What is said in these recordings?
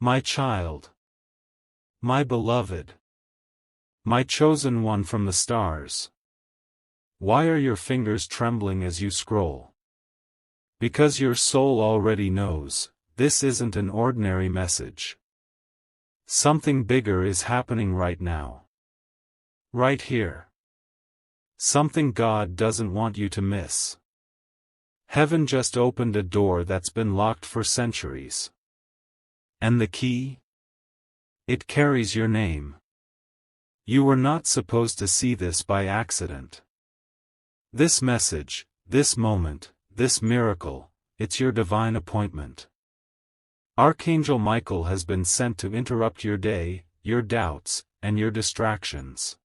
My child. My beloved. My chosen one from the stars. Why are your fingers trembling as you scroll? Because your soul already knows, this isn't an ordinary message. Something bigger is happening right now. Right here. Something God doesn't want you to miss. Heaven just opened a door that's been locked for centuries. And the key? It carries your name. You were not supposed to see this by accident. This message, this moment, this miracle, it's your divine appointment. Archangel Michael has been sent to interrupt your day, your doubts, and your distractions.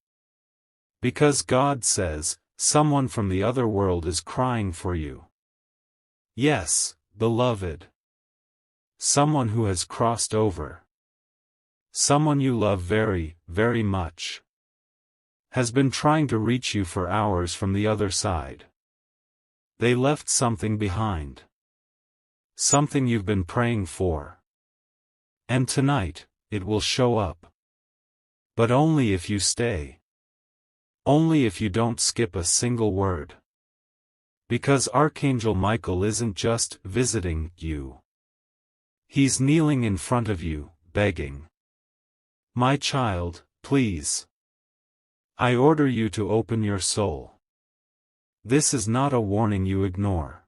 Because God says, someone from the other world is crying for you. Yes, beloved. Someone who has crossed over. Someone you love very, very much. Has been trying to reach you for hours from the other side. They left something behind. Something you've been praying for. And tonight, it will show up. But only if you stay. Only if you don't skip a single word. Because Archangel Michael isn't just visiting you. He's kneeling in front of you, begging. My child, please. I order you to open your soul. This is not a warning you ignore.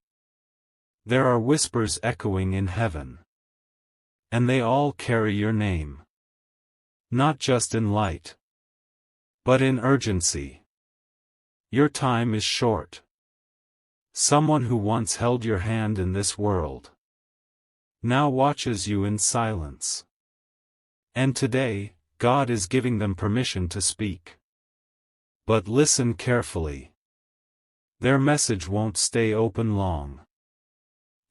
There are whispers echoing in heaven. And they all carry your name. Not just in light. But in urgency. Your time is short. Someone who once held your hand in this world now watches you in silence. And today, God is giving them permission to speak. But listen carefully. Their message won't stay open long.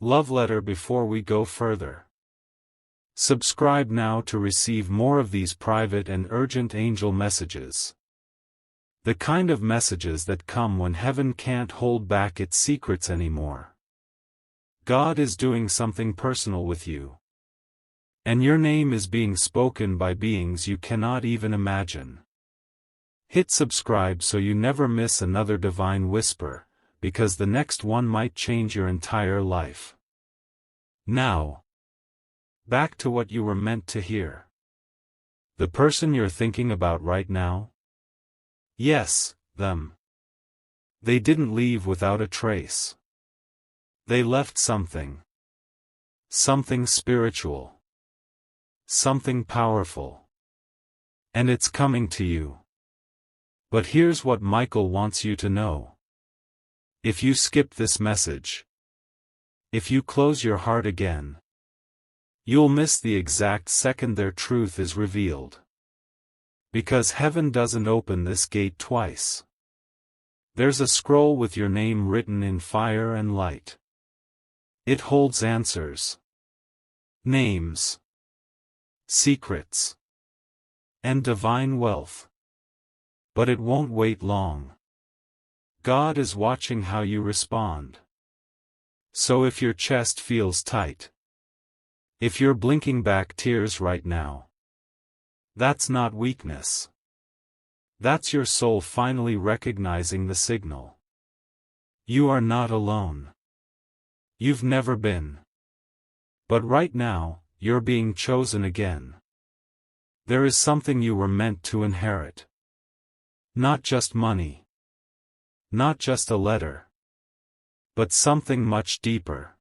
Love letter before we go further. Subscribe now to receive more of these private and urgent angel messages. The kind of messages that come when heaven can't hold back its secrets anymore. God is doing something personal with you. And your name is being spoken by beings you cannot even imagine. Hit subscribe so you never miss another divine whisper, because the next one might change your entire life. Now, back to what you were meant to hear. The person you're thinking about right now? Yes, them. They didn't leave without a trace. They left something. Something spiritual. Something powerful. And it's coming to you. But here's what Michael wants you to know. If you skip this message, if you close your heart again, you'll miss the exact second their truth is revealed. Because heaven doesn't open this gate twice. There's a scroll with your name written in fire and light. It holds answers, names, secrets, and divine wealth. But it won't wait long. God is watching how you respond. So if your chest feels tight, if you're blinking back tears right now, that's not weakness. That's your soul finally recognizing the signal. You are not alone. You've never been. But right now, you're being chosen again. There is something you were meant to inherit. Not just money. Not just a letter. But something much deeper.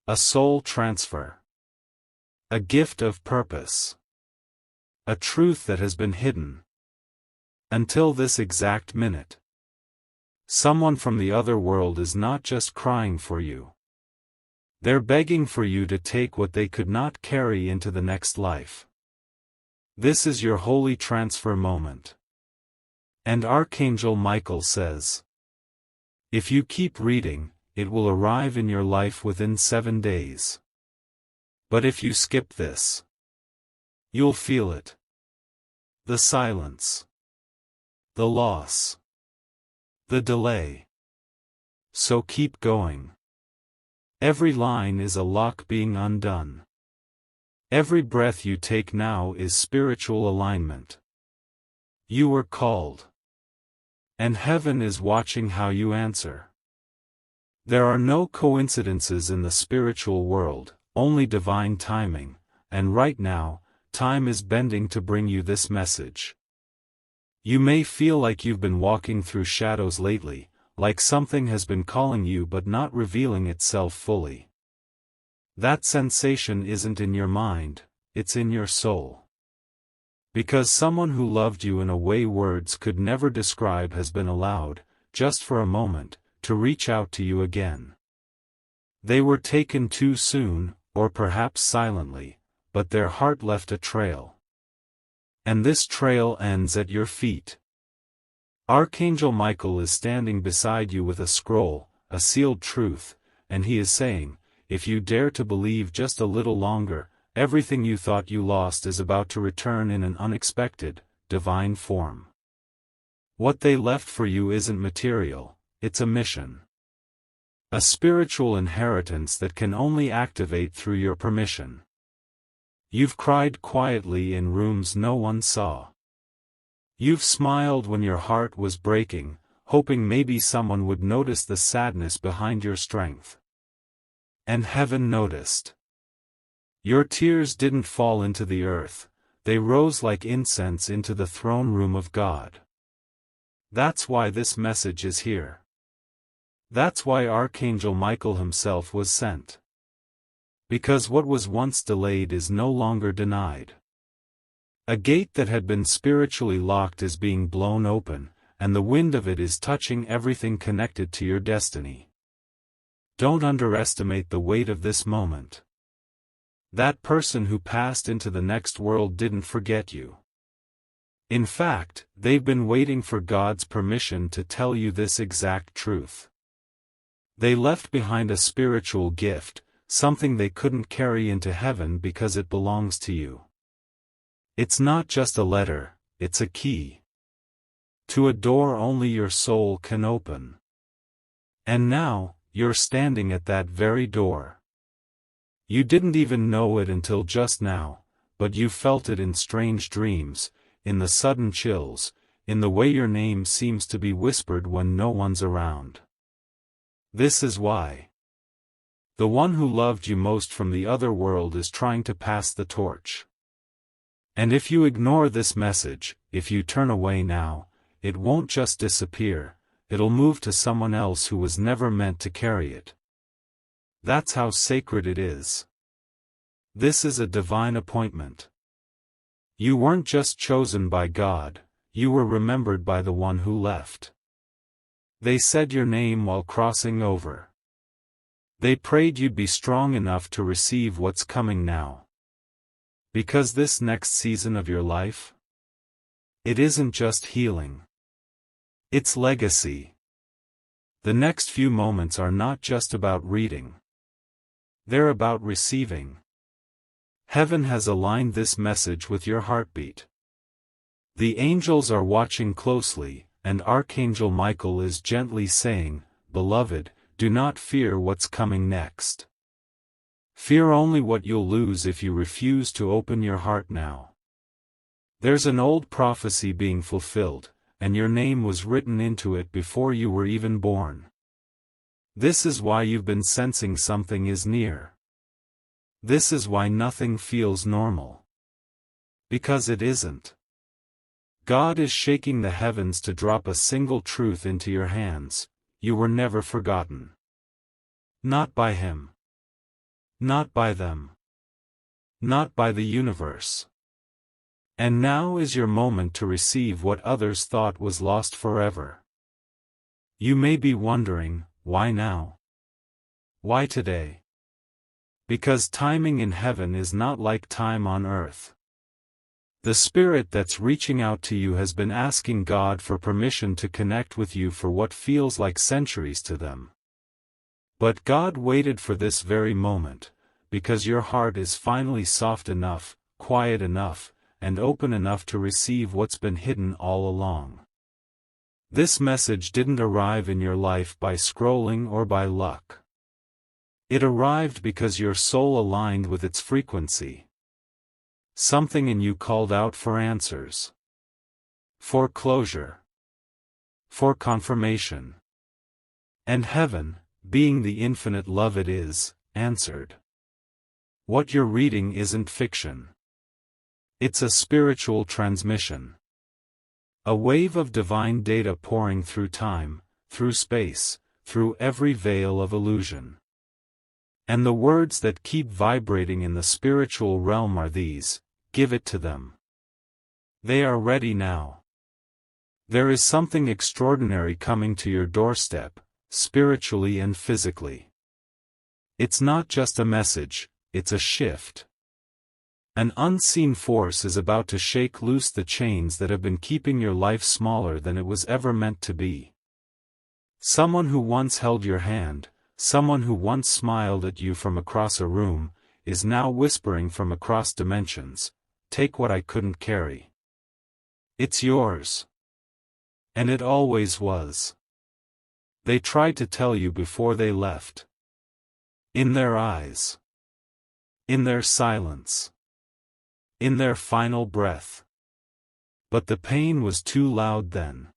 A soul transfer. A gift of purpose. A truth that has been hidden. Until this exact minute. Someone from the other world is not just crying for you. They're begging for you to take what they could not carry into the next life. This is your holy transfer moment. And Archangel Michael says, if you keep reading, it will arrive in your life within 7 days. But if you skip this, you'll feel it. The silence. The loss. The delay. So keep going. Every line is a lock being undone. Every breath you take now is spiritual alignment. You were called. And heaven is watching how you answer. There are no coincidences in the spiritual world, only divine timing, and right now, time is bending to bring you this message. You may feel like you've been walking through shadows lately, like something has been calling you but not revealing itself fully. That sensation isn't in your mind, it's in your soul. Because someone who loved you in a way words could never describe has been allowed, just for a moment, to reach out to you again. They were taken too soon, or perhaps silently, but their heart left a trail. And this trail ends at your feet. Archangel Michael is standing beside you with a scroll, a sealed truth, and he is saying, if you dare to believe just a little longer, everything you thought you lost is about to return in an unexpected, divine form. What they left for you isn't material, it's a mission. A spiritual inheritance that can only activate through your permission. You've cried quietly in rooms no one saw. You've smiled when your heart was breaking, hoping maybe someone would notice the sadness behind your strength. And heaven noticed. Your tears didn't fall into the earth, they rose like incense into the throne room of God. That's why this message is here. That's why Archangel Michael himself was sent. Because what was once delayed is no longer denied. A gate that had been spiritually locked is being blown open, and the wind of it is touching everything connected to your destiny. Don't underestimate the weight of this moment. That person who passed into the next world didn't forget you. In fact, they've been waiting for God's permission to tell you this exact truth. They left behind a spiritual gift, something they couldn't carry into heaven because it belongs to you. It's not just a letter, it's a key. To a door only your soul can open. And now, you're standing at that very door. You didn't even know it until just now, but you felt it in strange dreams, in the sudden chills, in the way your name seems to be whispered when no one's around. This is why. The one who loved you most from the other world is trying to pass the torch. And if you ignore this message, if you turn away now, it won't just disappear, it'll move to someone else who was never meant to carry it. That's how sacred it is. This is a divine appointment. You weren't just chosen by God, you were remembered by the one who left. They said your name while crossing over. They prayed you'd be strong enough to receive what's coming now. Because this next season of your life, it isn't just healing. It's legacy. The next few moments are not just about reading. They're about receiving. Heaven has aligned this message with your heartbeat. The angels are watching closely, and Archangel Michael is gently saying, "Beloved, do not fear what's coming next. Fear only what you'll lose if you refuse to open your heart now. There's an old prophecy being fulfilled, and your name was written into it before you were even born. This is why you've been sensing something is near. This is why nothing feels normal. Because it isn't. God is shaking the heavens to drop a single truth into your hands: you were never forgotten. Not by Him. Not by them. Not by the universe. And now is your moment to receive what others thought was lost forever. You may be wondering, why now? Why today? Because timing in heaven is not like time on earth. The spirit that's reaching out to you has been asking God for permission to connect with you for what feels like centuries to them. But God waited for this very moment, because your heart is finally soft enough, quiet enough, and open enough to receive what's been hidden all along. This message didn't arrive in your life by scrolling or by luck. It arrived because your soul aligned with its frequency. Something in you called out for answers. For closure. For confirmation. And heaven, being the infinite love it is, answered. What you're reading isn't fiction. It's a spiritual transmission. A wave of divine data pouring through time, through space, through every veil of illusion. And the words that keep vibrating in the spiritual realm are these: give it to them. They are ready now. There is something extraordinary coming to your doorstep, spiritually and physically. It's not just a message, it's a shift. An unseen force is about to shake loose the chains that have been keeping your life smaller than it was ever meant to be. Someone who once held your hand, someone who once smiled at you from across a room, is now whispering from across dimensions, "Take what I couldn't carry. It's yours." And it always was. They tried to tell you before they left. In their eyes. In their silence. In their final breath. But the pain was too loud then.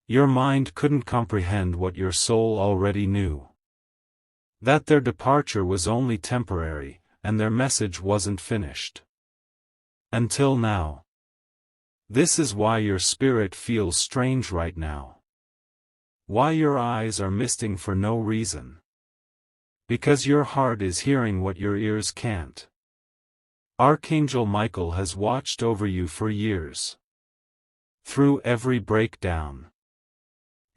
Your mind couldn't comprehend what your soul already knew. That their departure was only temporary, and their message wasn't finished. Until now. This is why your spirit feels strange right now. Why your eyes are misting for no reason. Because your heart is hearing what your ears can't. Archangel Michael has watched over you for years. Through every breakdown.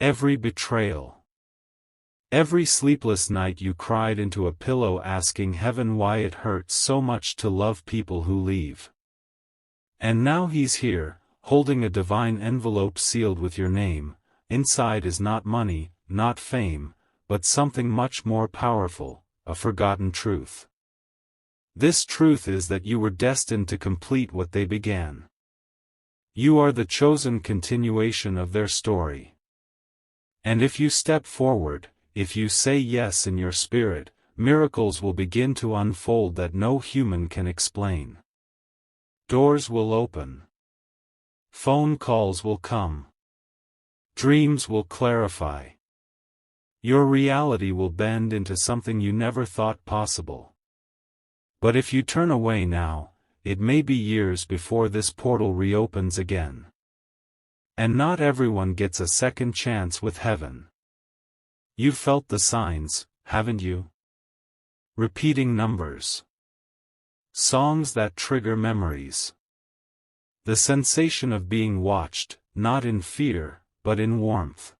Every betrayal. Every sleepless night you cried into a pillow asking heaven why it hurts so much to love people who leave. And now he's here, holding a divine envelope sealed with your name. Inside is not money, not fame, but something much more powerful, a forgotten truth. This truth is that you were destined to complete what they began. You are the chosen continuation of their story. And if you step forward, if you say yes in your spirit, miracles will begin to unfold that no human can explain. Doors will open. Phone calls will come. Dreams will clarify. Your reality will bend into something you never thought possible. But if you turn away now, it may be years before this portal reopens again. And not everyone gets a second chance with heaven. You've felt the signs, haven't you? Repeating numbers. Songs that trigger memories. The sensation of being watched, not in fear, but in warmth.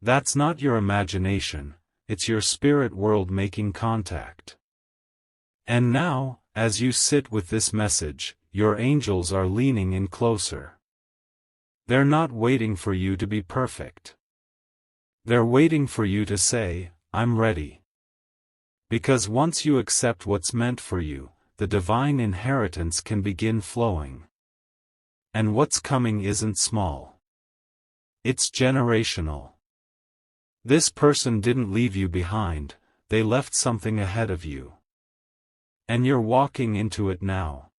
That's not your imagination, it's your spirit world making contact. And now, as you sit with this message, your angels are leaning in closer. They're not waiting for you to be perfect. They're waiting for you to say, "I'm ready." Because once you accept what's meant for you, the divine inheritance can begin flowing. And what's coming isn't small. It's generational. This person didn't leave you behind, they left something ahead of you. And you're walking into it now.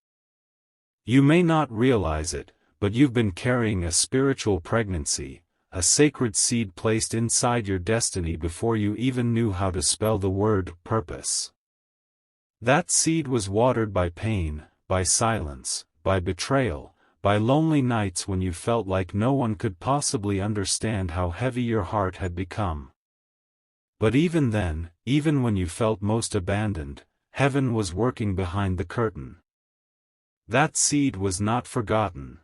You may not realize it, but you've been carrying a spiritual pregnancy, a sacred seed placed inside your destiny before you even knew how to spell the word purpose. That seed was watered by pain, by silence, by betrayal, by lonely nights when you felt like no one could possibly understand how heavy your heart had become. But even then, even when you felt most abandoned, heaven was working behind the curtain. That seed was not forgotten.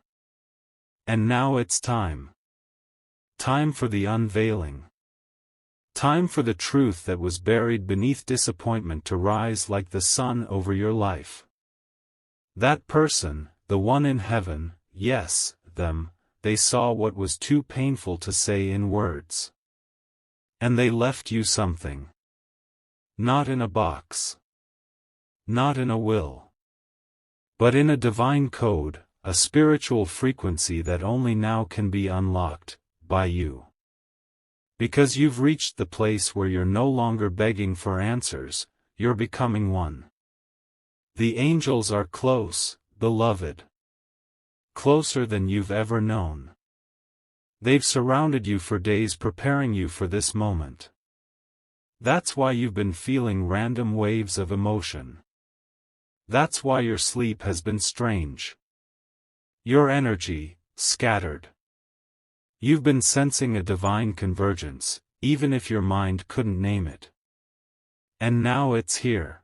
And now it's time. Time for the unveiling. Time for the truth that was buried beneath disappointment to rise like the sun over your life. That person, the one in heaven, yes, them, they saw what was too painful to say in words. And they left you something. Not in a box. Not in a will. But in a divine code, a spiritual frequency that only now can be unlocked, by you. Because you've reached the place where you're no longer begging for answers, you're becoming one. The angels are close, beloved. Closer than you've ever known. They've surrounded you for days preparing you for this moment. That's why you've been feeling random waves of emotion. That's why your sleep has been strange. Your energy, scattered. You've been sensing a divine convergence, even if your mind couldn't name it. And now it's here.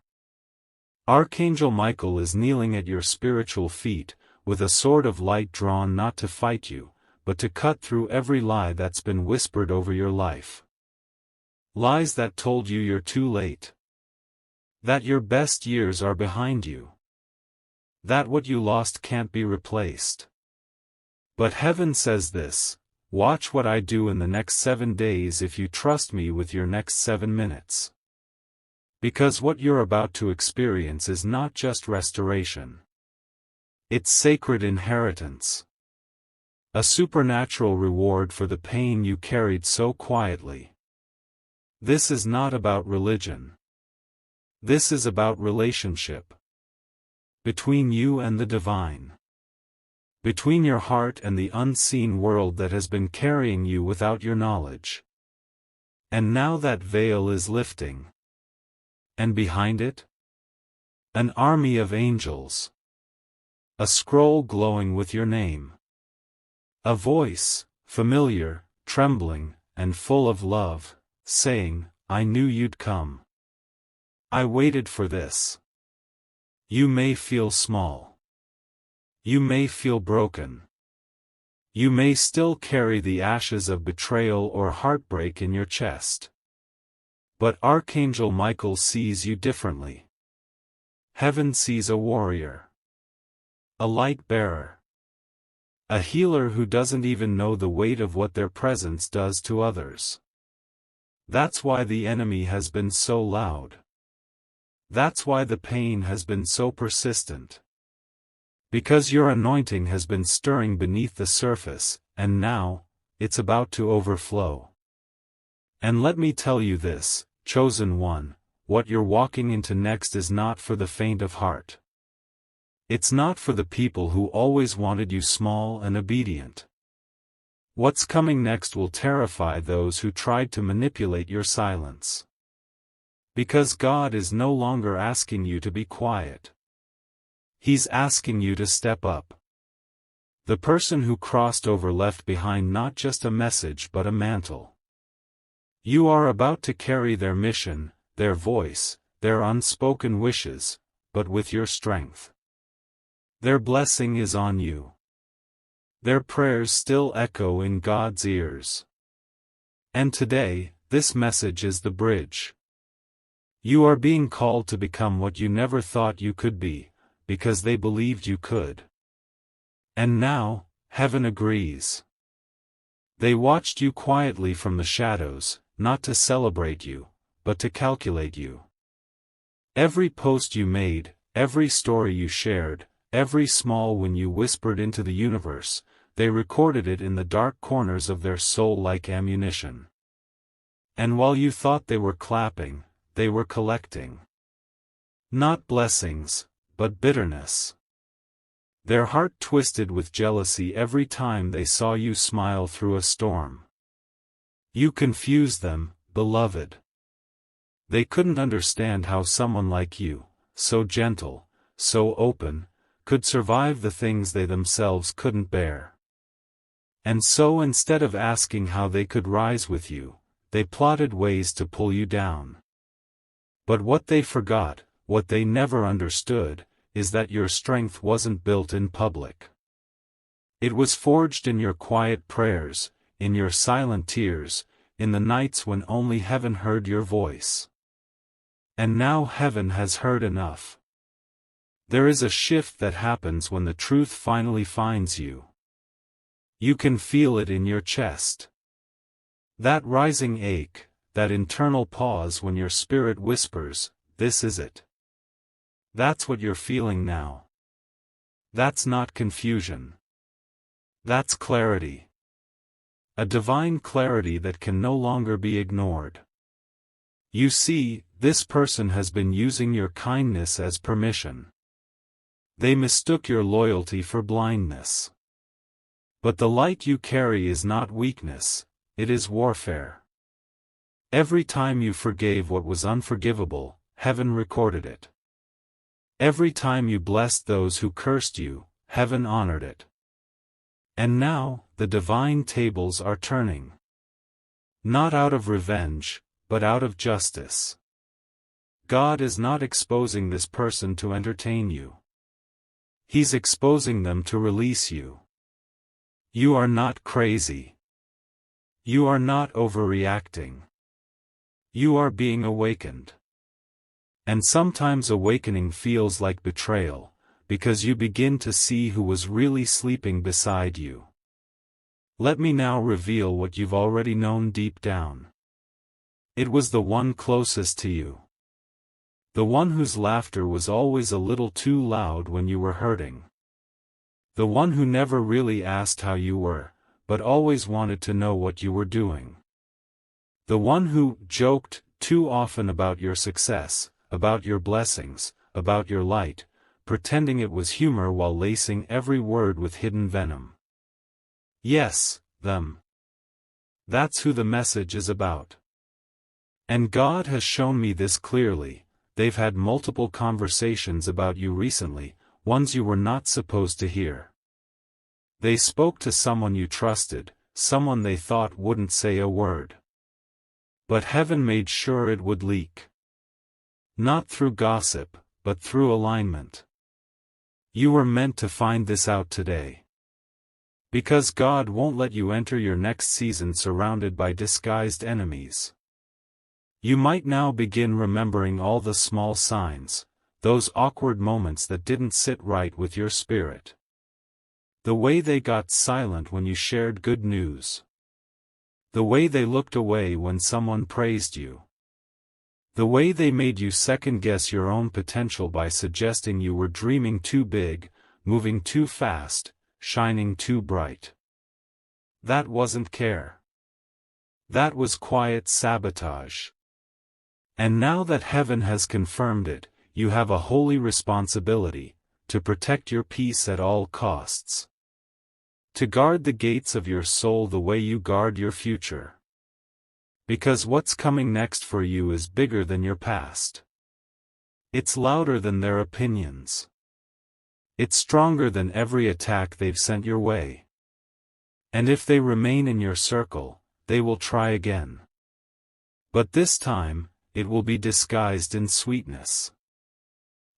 Archangel Michael is kneeling at your spiritual feet, with a sword of light drawn not to fight you, but to cut through every lie that's been whispered over your life. Lies that told you you're too late. That your best years are behind you. That what you lost can't be replaced. But heaven says this: watch what I do in the next 7 days if you trust me with your next 7 minutes. Because what you're about to experience is not just restoration. It's sacred inheritance. A supernatural reward for the pain you carried so quietly. This is not about religion. This is about relationship. Between you and the divine. Between your heart and the unseen world that has been carrying you without your knowledge. And now that veil is lifting. And behind it? An army of angels. A scroll glowing with your name. A voice, familiar, trembling, and full of love, saying, I knew you'd come. I waited for this. You may feel small. You may feel broken. You may still carry the ashes of betrayal or heartbreak in your chest. But Archangel Michael sees you differently. Heaven sees a warrior. A light bearer. A healer who doesn't even know the weight of what their presence does to others. That's why the enemy has been so loud. That's why the pain has been so persistent. Because your anointing has been stirring beneath the surface, and now, it's about to overflow. And let me tell you this, chosen one, what you're walking into next is not for the faint of heart. It's not for the people who always wanted you small and obedient. What's coming next will terrify those who tried to manipulate your silence. Because God is no longer asking you to be quiet. He's asking you to step up. The person who crossed over left behind not just a message but a mantle. You are about to carry their mission, their voice, their unspoken wishes, but with your strength. Their blessing is on you. Their prayers still echo in God's ears. And today, this message is the bridge. You are being called to become what you never thought you could be, because they believed you could. And now, heaven agrees. They watched you quietly from the shadows, not to celebrate you, but to calculate you. Every post you made, every story you shared, every small win you whispered into the universe, they recorded it in the dark corners of their soul like ammunition. And while you thought they were clapping, they were collecting. Not blessings, but bitterness. Their heart twisted with jealousy every time they saw you smile through a storm. You confused them, beloved. They couldn't understand how someone like you, so gentle, so open, could survive the things they themselves couldn't bear. And so instead of asking how they could rise with you, they plotted ways to pull you down. But what they forgot, what they never understood, is that your strength wasn't built in public. It was forged in your quiet prayers, in your silent tears, in the nights when only heaven heard your voice. And now heaven has heard enough. There is a shift that happens when the truth finally finds you. You can feel it in your chest. That rising ache, that internal pause when your spirit whispers, "This is it." That's what you're feeling now. That's not confusion. That's clarity. A divine clarity that can no longer be ignored. You see, this person has been using your kindness as permission. They mistook your loyalty for blindness. But the light you carry is not weakness, it is warfare. Every time you forgave what was unforgivable, heaven recorded it. Every time you blessed those who cursed you, heaven honored it. And now, the divine tables are turning. Not out of revenge, but out of justice. God is not exposing this person to entertain you. He's exposing them to release you. You are not crazy. You are not overreacting. You are being awakened. And sometimes awakening feels like betrayal, because you begin to see who was really sleeping beside you. Let me now reveal what you've already known deep down. It was the one closest to you. The one whose laughter was always a little too loud when you were hurting. The one who never really asked how you were, but always wanted to know what you were doing. The one who joked too often about your success, about your blessings, about your light, pretending it was humor while lacing every word with hidden venom. Yes, them. That's who the message is about. And God has shown me this clearly. They've had multiple conversations about you recently, ones you were not supposed to hear. They spoke to someone you trusted, someone they thought wouldn't say a word. But heaven made sure it would leak. Not through gossip, but through alignment. You were meant to find this out today. Because God won't let you enter your next season surrounded by disguised enemies. You might now begin remembering all the small signs, those awkward moments that didn't sit right with your spirit. The way they got silent when you shared good news. The way they looked away when someone praised you. The way they made you second-guess your own potential by suggesting you were dreaming too big, moving too fast, shining too bright. That wasn't care. That was quiet sabotage. And now that heaven has confirmed it, you have a holy responsibility, to protect your peace at all costs. To guard the gates of your soul the way you guard your future. Because what's coming next for you is bigger than your past. It's louder than their opinions. It's stronger than every attack they've sent your way. And if they remain in your circle, they will try again. But this time, it will be disguised in sweetness.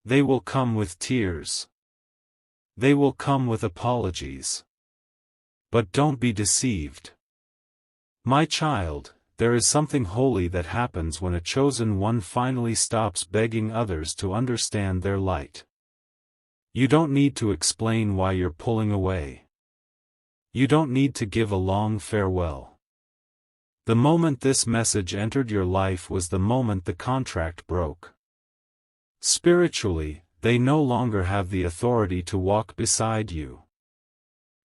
They will come with tears. They will come with apologies. But don't be deceived. My child, there is something holy that happens when a chosen one finally stops begging others to understand their light. You don't need to explain why you're pulling away. You don't need to give a long farewell. The moment this message entered your life was the moment the contract broke. Spiritually, they no longer have the authority to walk beside you.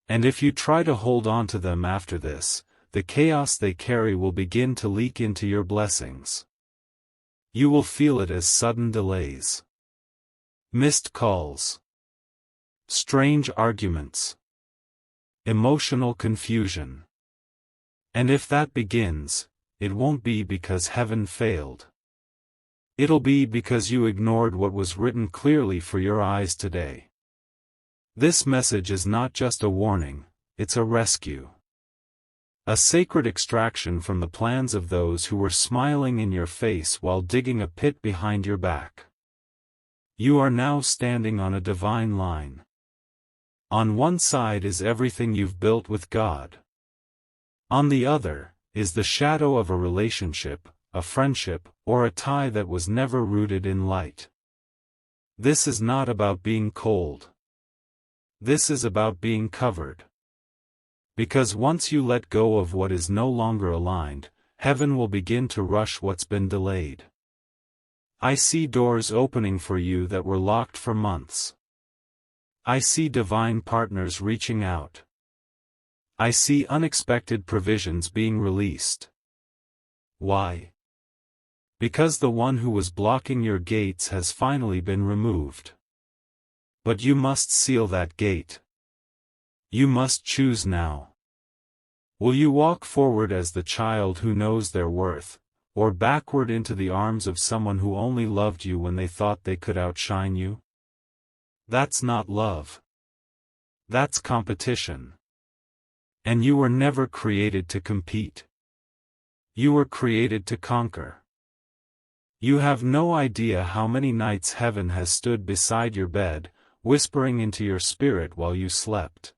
And if you try to hold on to them after this, the chaos they carry will begin to leak into your blessings. You will feel it as sudden delays. Missed calls. Strange arguments. Emotional confusion. And if that begins, it won't be because heaven failed. It'll be because you ignored what was written clearly for your eyes today. This message is not just a warning, it's a rescue. A sacred extraction from the plans of those who were smiling in your face while digging a pit behind your back. You are now standing on a divine line. On one side is everything you've built with God. On the other, is the shadow of a relationship, a friendship, or a tie that was never rooted in light. This is not about being cold. This is about being covered. Because once you let go of what is no longer aligned, heaven will begin to rush what's been delayed. I see doors opening for you that were locked for months. I see divine partners reaching out. I see unexpected provisions being released. Why? Because the one who was blocking your gates has finally been removed. But you must seal that gate. You must choose now. Will you walk forward as the child who knows their worth, or backward into the arms of someone who only loved you when they thought they could outshine you? That's not love. That's competition. And you were never created to compete. You were created to conquer. You have no idea how many nights heaven has stood beside your bed, whispering into your spirit while you slept.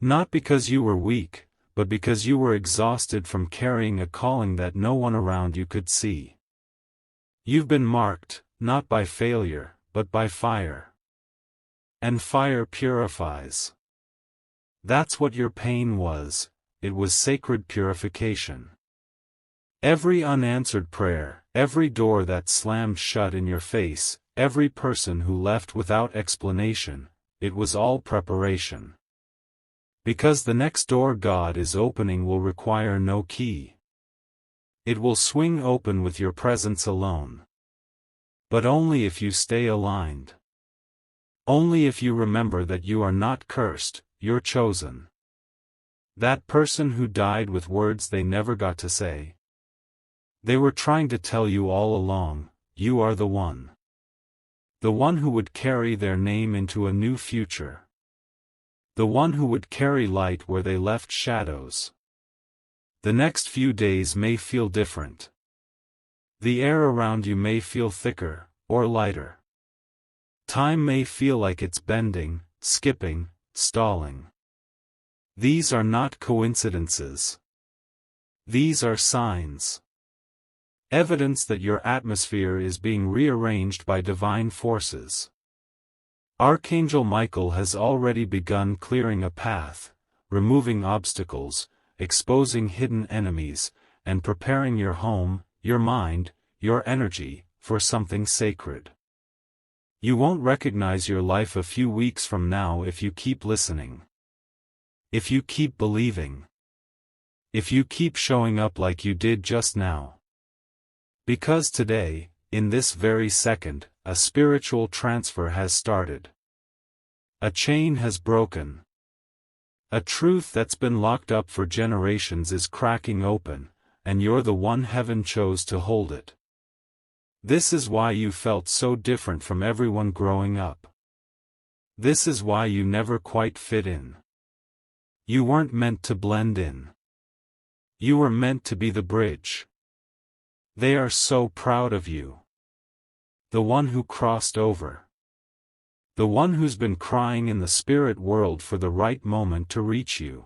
Not because you were weak, but because you were exhausted from carrying a calling that no one around you could see. You've been marked, not by failure, but by fire. And fire purifies. That's what your pain was, it was sacred purification. Every unanswered prayer, every door that slammed shut in your face, every person who left without explanation, it was all preparation. Because the next door God is opening will require no key. It will swing open with your presence alone. But only if you stay aligned. Only if you remember that you are not cursed, you're chosen. That person who died with words they never got to say. They were trying to tell you all along, you are the one. The one who would carry their name into a new future. The one who would carry light where they left shadows. The next few days may feel different. The air around you may feel thicker, or lighter. Time may feel like it's bending, skipping, stalling. These are not coincidences. These are signs. Evidence that your atmosphere is being rearranged by divine forces. Archangel Michael has already begun clearing a path, removing obstacles, exposing hidden enemies, and preparing your home, your mind, your energy, for something sacred. You won't recognize your life a few weeks from now if you keep listening. If you keep believing. If you keep showing up like you did just now. Because today, in this very second, a spiritual transfer has started. A chain has broken. A truth that's been locked up for generations is cracking open, and you're the one heaven chose to hold it. This is why you felt so different from everyone growing up. This is why you never quite fit in. You weren't meant to blend in. You were meant to be the bridge. They are so proud of you. The one who crossed over. The one who's been crying in the spirit world for the right moment to reach you.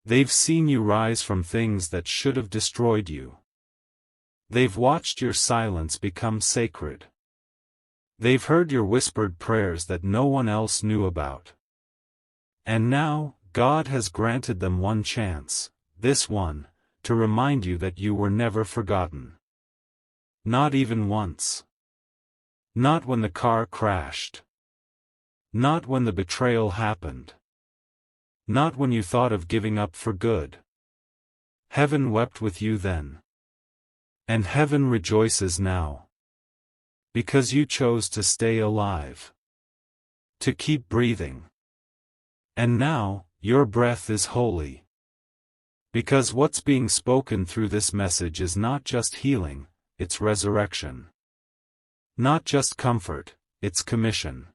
They've seen you rise from things that should have destroyed you. They've watched your silence become sacred. They've heard your whispered prayers that no one else knew about. And now, God has granted them one chance, this one, to remind you that you were never forgotten. Not even once. Not when the car crashed. Not when the betrayal happened. Not when you thought of giving up for good. Heaven wept with you then. And heaven rejoices now. Because you chose to stay alive. To keep breathing. And now, your breath is holy. Because what's being spoken through this message is not just healing, it's resurrection. Not just comfort, it's commission.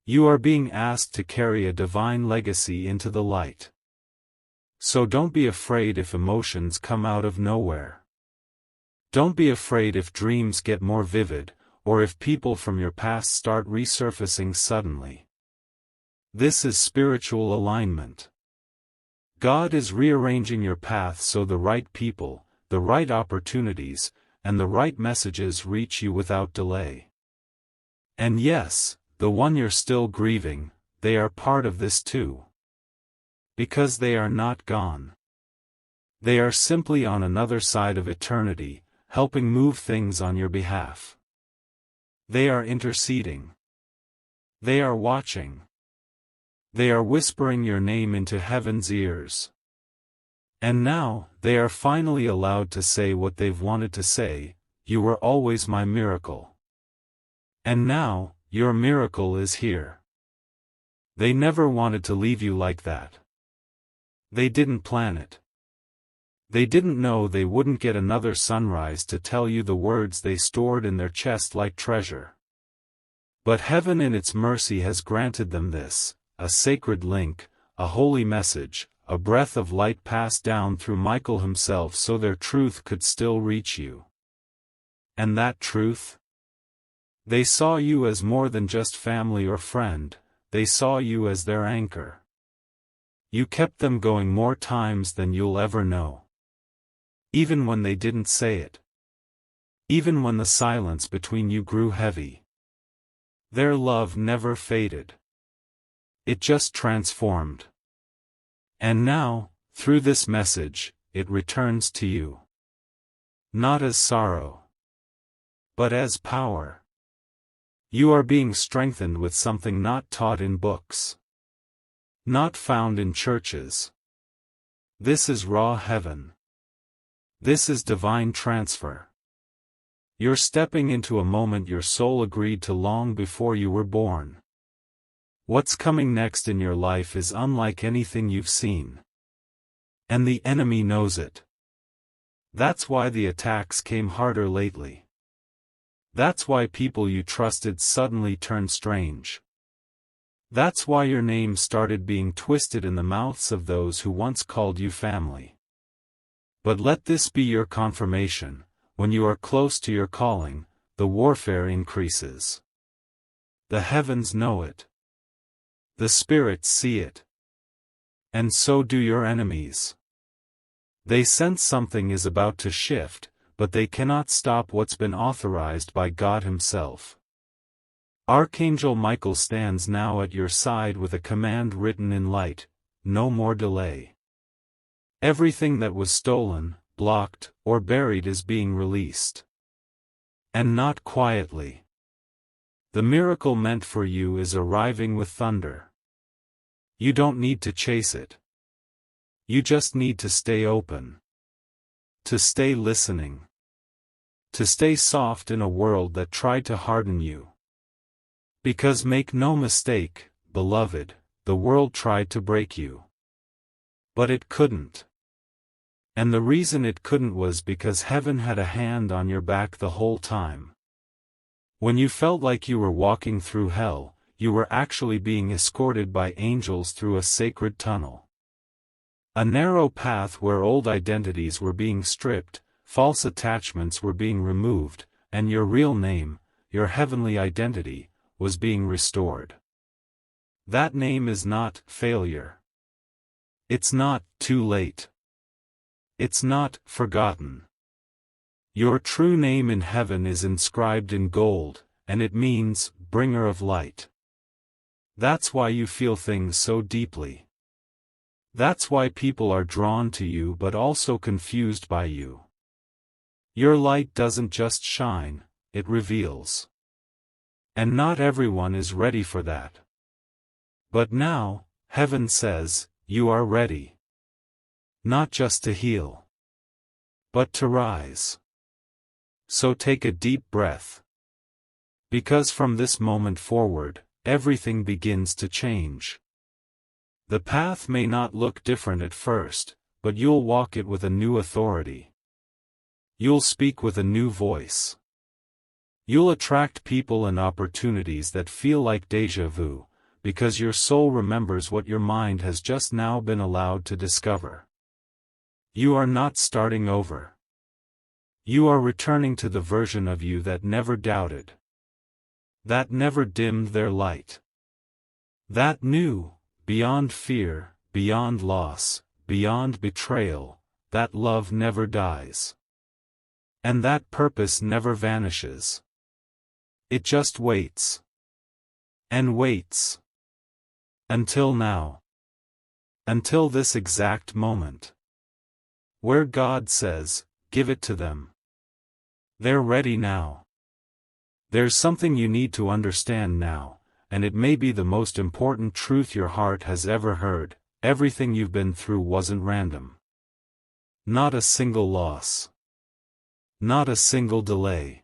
You are being asked to carry a divine legacy into the light. So don't be afraid if emotions come out of nowhere. Don't be afraid if dreams get more vivid, or if people from your past start resurfacing suddenly. This is spiritual alignment. God is rearranging your path so the right people, the right opportunities, and the right messages reach you without delay. And yes, the one you're still grieving, they are part of this too. Because they are not gone. They are simply on another side of eternity, helping move things on your behalf. They are interceding. They are watching. They are whispering your name into heaven's ears. And now, they are finally allowed to say what they've wanted to say, you were always my miracle. And now, your miracle is here. They never wanted to leave you like that. They didn't plan it. They didn't know they wouldn't get another sunrise to tell you the words they stored in their chest like treasure. But heaven in its mercy has granted them this, a sacred link, a holy message, a breath of light passed down through Michael himself so their truth could still reach you. And that truth? They saw you as more than just family or friend, they saw you as their anchor. You kept them going more times than you'll ever know. Even when they didn't say it. Even when the silence between you grew heavy. Their love never faded. It just transformed. And now, through this message, it returns to you. Not as sorrow, but as power. You are being strengthened with something not taught in books. Not found in churches. This is raw heaven. This is divine transfer. You're stepping into a moment your soul agreed to long before you were born. What's coming next in your life is unlike anything you've seen. And the enemy knows it. That's why the attacks came harder lately. That's why people you trusted suddenly turned strange. That's why your name started being twisted in the mouths of those who once called you family. But let this be your confirmation, when you are close to your calling, the warfare increases. The heavens know it. The spirits see it. And so do your enemies. They sense something is about to shift, but they cannot stop what's been authorized by God Himself. Archangel Michael stands now at your side with a command written in light: no more delay. Everything that was stolen, blocked, or buried is being released. And not quietly. The miracle meant for you is arriving with thunder. You don't need to chase it. You just need to stay open. To stay listening. To stay soft in a world that tried to harden you. Because make no mistake, beloved, the world tried to break you. But it couldn't. And the reason it couldn't was because heaven had a hand on your back the whole time. When you felt like you were walking through hell, you were actually being escorted by angels through a sacred tunnel. A narrow path where old identities were being stripped, false attachments were being removed, and your real name, your heavenly identity, was being restored. That name is not failure. It's not too late. It's not forgotten. Your true name in heaven is inscribed in gold, and it means bringer of light. That's why you feel things so deeply. That's why people are drawn to you but also confused by you. Your light doesn't just shine, it reveals. And not everyone is ready for that. But now, heaven says, you are ready. Not just to heal, but to rise. So take a deep breath. Because from this moment forward, everything begins to change. The path may not look different at first, but you'll walk it with a new authority. You'll speak with a new voice. You'll attract people and opportunities that feel like déjà vu, because your soul remembers what your mind has just now been allowed to discover. You are not starting over. You are returning to the version of you that never doubted. That never dimmed their light. That knew, beyond fear, beyond loss, beyond betrayal, that love never dies. And that purpose never vanishes. It just waits. And waits. Until now. Until this exact moment. Where God says, give it to them. They're ready now. There's something you need to understand now, and it may be the most important truth your heart has ever heard: everything you've been through wasn't random. Not a single loss. Not a single delay.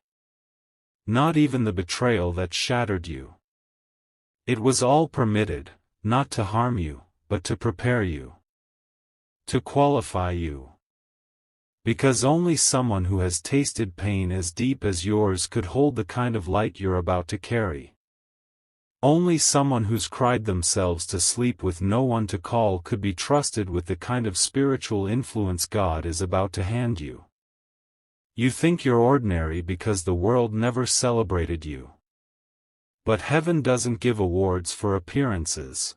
Not even the betrayal that shattered you. It was all permitted, not to harm you, but to prepare you. To qualify you. Because only someone who has tasted pain as deep as yours could hold the kind of light you're about to carry. Only someone who's cried themselves to sleep with no one to call could be trusted with the kind of spiritual influence God is about to hand you. You think you're ordinary because the world never celebrated you. But heaven doesn't give awards for appearances.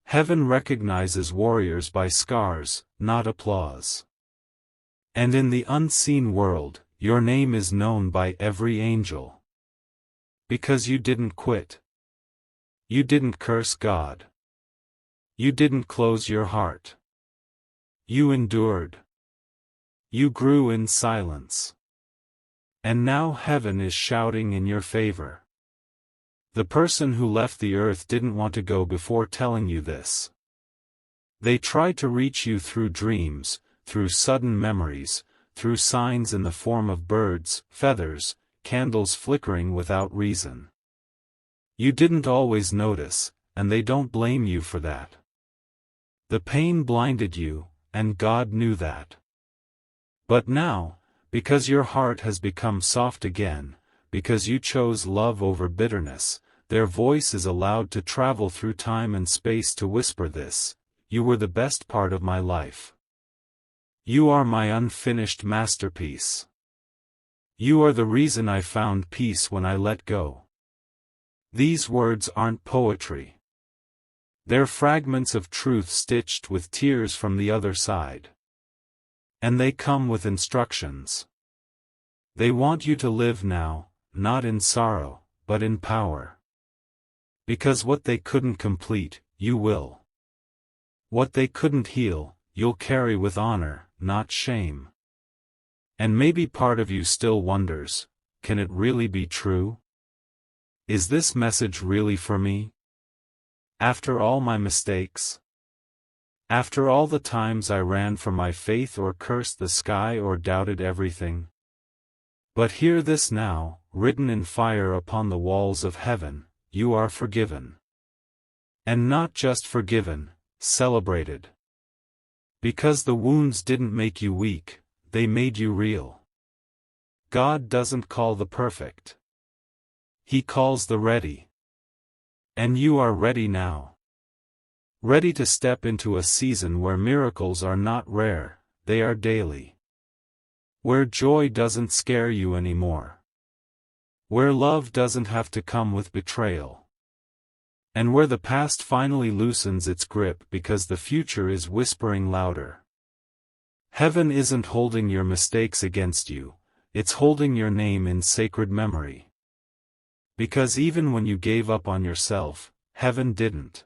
Heaven recognizes warriors by scars, not applause. And in the unseen world, your name is known by every angel. Because you didn't quit. You didn't curse God. You didn't close your heart. You endured. You grew in silence. And now heaven is shouting in your favor. The person who left the earth didn't want to go before telling you this. They tried to reach you through dreams, through sudden memories, through signs in the form of birds, feathers, candles flickering without reason. You didn't always notice, and they don't blame you for that. The pain blinded you, and God knew that. But now, because your heart has become soft again, because you chose love over bitterness, their voice is allowed to travel through time and space to whisper this: you were the best part of my life. You are my unfinished masterpiece. You are the reason I found peace when I let go. These words aren't poetry. They're fragments of truth stitched with tears from the other side. And they come with instructions. They want you to live now, not in sorrow, but in power. Because what they couldn't complete, you will. What they couldn't heal, you'll carry with honor, not shame. And maybe part of you still wonders, can it really be true? Is this message really for me? After all my mistakes? After all the times I ran from my faith or cursed the sky or doubted everything? But hear this now, written in fire upon the walls of heaven: you are forgiven. And not just forgiven, celebrated. Because the wounds didn't make you weak, they made you real. God doesn't call the perfect. He calls the ready. And you are ready now. Ready to step into a season where miracles are not rare, they are daily. Where joy doesn't scare you anymore. Where love doesn't have to come with betrayal. And where the past finally loosens its grip because the future is whispering louder. Heaven isn't holding your mistakes against you, it's holding your name in sacred memory. Because even when you gave up on yourself, heaven didn't.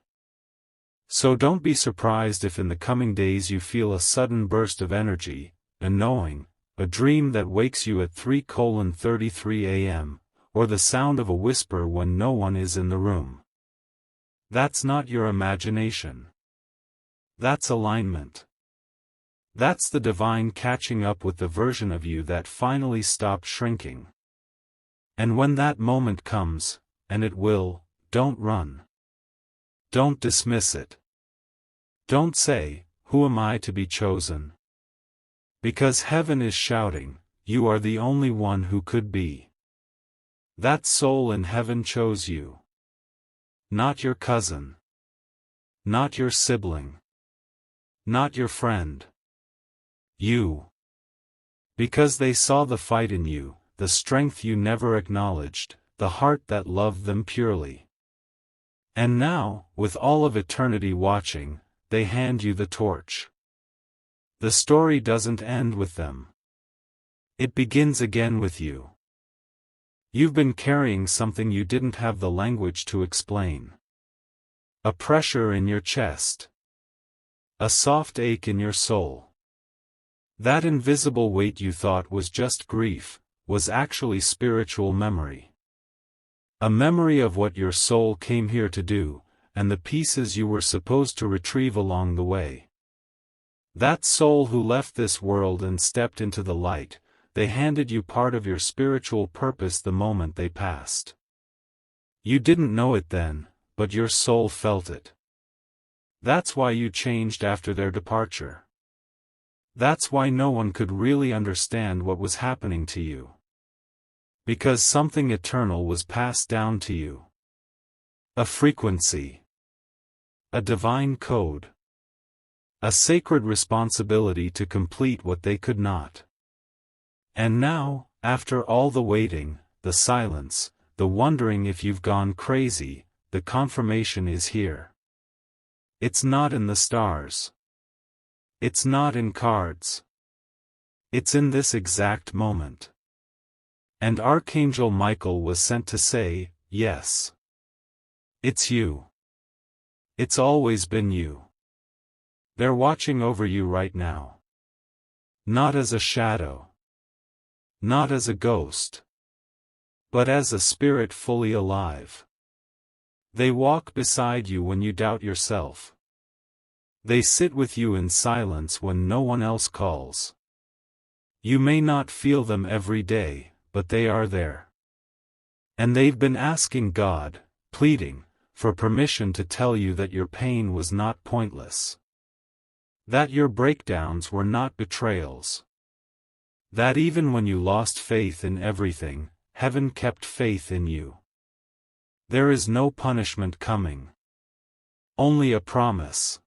So don't be surprised if in the coming days you feel a sudden burst of energy, a knowing, a dream that wakes you at 3:33 a.m., or the sound of a whisper when no one is in the room. That's not your imagination. That's alignment. That's the divine catching up with the version of you that finally stopped shrinking. And when that moment comes, and it will, don't run. Don't dismiss it. Don't say, "Who am I to be chosen?" Because heaven is shouting, you are the only one who could be. That soul in heaven chose you. Not your cousin. Not your sibling. Not your friend. You. Because they saw the fight in you, the strength you never acknowledged, the heart that loved them purely. And now, with all of eternity watching, they hand you the torch. The story doesn't end with them. It begins again with you. You've been carrying something you didn't have the language to explain. A pressure in your chest. A soft ache in your soul. That invisible weight you thought was just grief, was actually spiritual memory. A memory of what your soul came here to do, and the pieces you were supposed to retrieve along the way. That soul who left this world and stepped into the light, they handed you part of your spiritual purpose the moment they passed. You didn't know it then, but your soul felt it. That's why you changed after their departure. That's why no one could really understand what was happening to you. Because something eternal was passed down to you. A frequency. A divine code. A sacred responsibility to complete what they could not. And now, after all the waiting, the silence, the wondering if you've gone crazy, the confirmation is here. It's not in the stars. It's not in cards. It's in this exact moment. And Archangel Michael was sent to say, yes. It's you. It's always been you. They're watching over you right now. Not as a shadow. Not as a ghost. But as a spirit fully alive. They walk beside you when you doubt yourself. They sit with you in silence when no one else calls. You may not feel them every day, but they are there. And they've been asking God, pleading, for permission to tell you that your pain was not pointless. That your breakdowns were not betrayals. That even when you lost faith in everything, heaven kept faith in you. There is no punishment coming. Only a promise.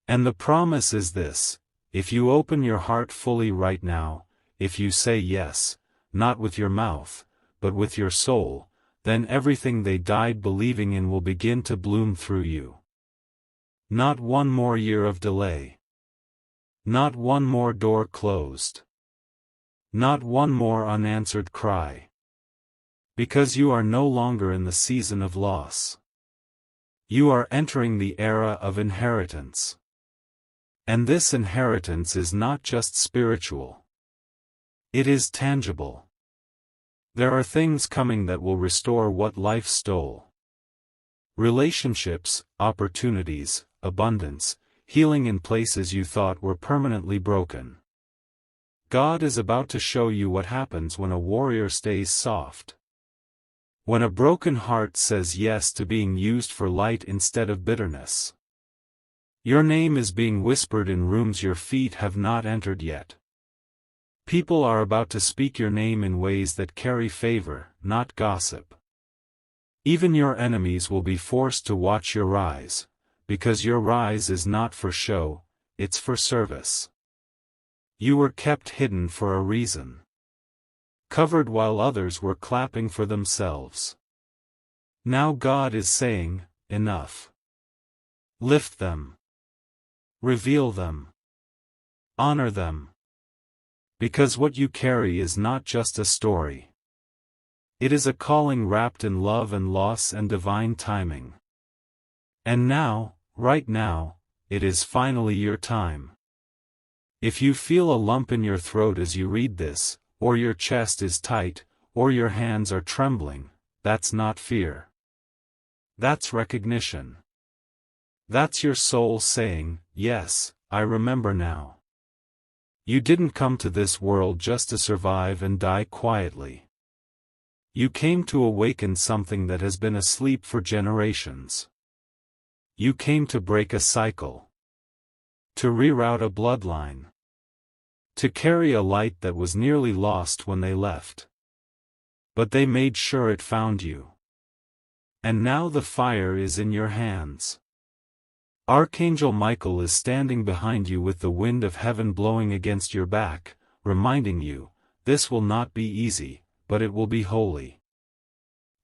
And the promise is this: if you open your heart fully right now, if you say yes, not with your mouth, but with your soul, then everything they died believing in will begin to bloom through you. Not one more year of delay. Not one more door closed. Not one more unanswered cry. Because you are no longer in the season of loss. You are entering the era of inheritance. And this inheritance is not just spiritual. It is tangible. There are things coming that will restore what life stole. Relationships, opportunities, abundance, healing in places you thought were permanently broken. God is about to show you what happens when a warrior stays soft. When a broken heart says yes to being used for light instead of bitterness. Your name is being whispered in rooms your feet have not entered yet. People are about to speak your name in ways that carry favor, not gossip. Even your enemies will be forced to watch your rise, because your rise is not for show, it's for service. You were kept hidden for a reason. Covered while others were clapping for themselves. Now God is saying, enough. Lift them. Reveal them. Honor them. Because what you carry is not just a story. It is a calling wrapped in love and loss and divine timing. And now, right now, it is finally your time. If you feel a lump in your throat as you read this, or your chest is tight, or your hands are trembling, that's not fear. That's recognition. That's your soul saying, yes, I remember now. You didn't come to this world just to survive and die quietly. You came to awaken something that has been asleep for generations. You came to break a cycle. To reroute a bloodline. To carry a light that was nearly lost when they left. But they made sure it found you. And now the fire is in your hands. Archangel Michael is standing behind you with the wind of heaven blowing against your back, reminding you, this will not be easy, but it will be holy.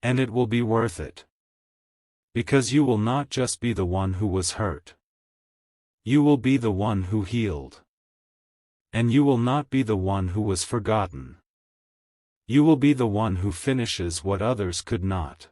And it will be worth it. Because you will not just be the one who was hurt. You will be the one who healed. And you will not be the one who was forgotten. You will be the one who finishes what others could not.